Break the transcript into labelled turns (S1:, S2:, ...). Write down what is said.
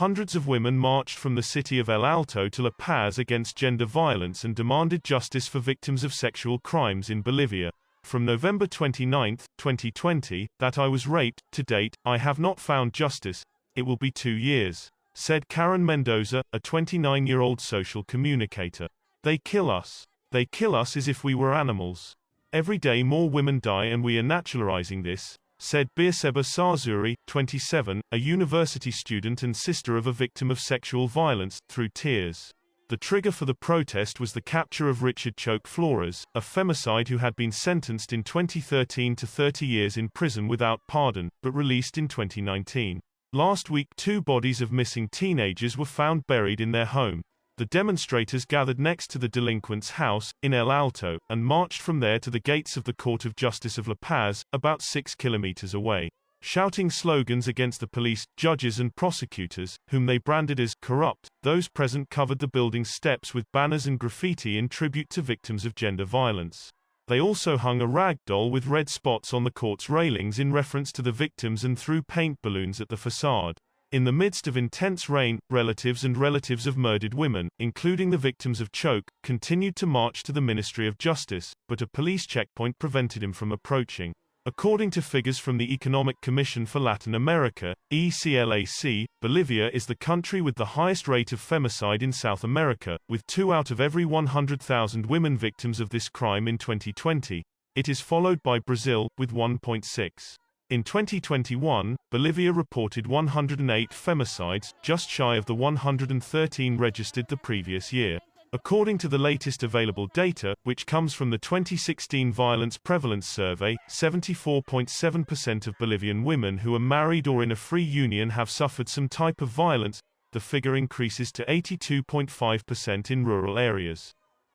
S1: hundreds of women marched from the city of El Alto to La Paz against gender violence and demanded justice for victims of sexual crimes in Bolivia. From November 29, 2020, that I was raped. To date, I have not found justice. It will be 2 years, said Karen Mendoza, a 29-year-old social communicator. They kill us. They kill us as if we were animals. Every day more women die and we are naturalizing this, said Birseba Sarzuri, 27, a university student and sister of a victim of sexual violence, through tears. The trigger for the protest was the capture of Richard Choke Flores, a femicide who had been sentenced in 2013 to 30 years in prison without pardon, but released in 2019. Last week, 2 bodies of missing teenagers were found buried in their home. The demonstrators gathered next to the delinquent's house, in El Alto, and marched from there to the gates of the Court of Justice of La Paz, about 6 kilometers away. Shouting slogans against the police, judges and prosecutors, whom they branded as corrupt, those present covered the building's steps with banners and graffiti in tribute to victims of gender violence. They also hung a rag doll with red spots on the court's railings in reference to the victims and threw paint balloons at the facade. In the midst of intense rain, relatives of murdered women, including the victims of Choke, continued to march to the Ministry of Justice, but a police checkpoint prevented him from approaching. According to figures from the Economic Commission for Latin America, ECLAC, Bolivia is the country with the highest rate of femicide in South America, with 2 out of every 100,000 women victims of this crime in 2020. It is followed by Brazil, with 1.6. In 2021, Bolivia reported 108 femicides, just shy of the 113 registered the previous year. According to the latest available data, which comes from the 2016 Violence Prevalence Survey, 74.7% of Bolivian women who are married or in a free union have suffered some type of violence. The figure increases to 82.5% in rural areas.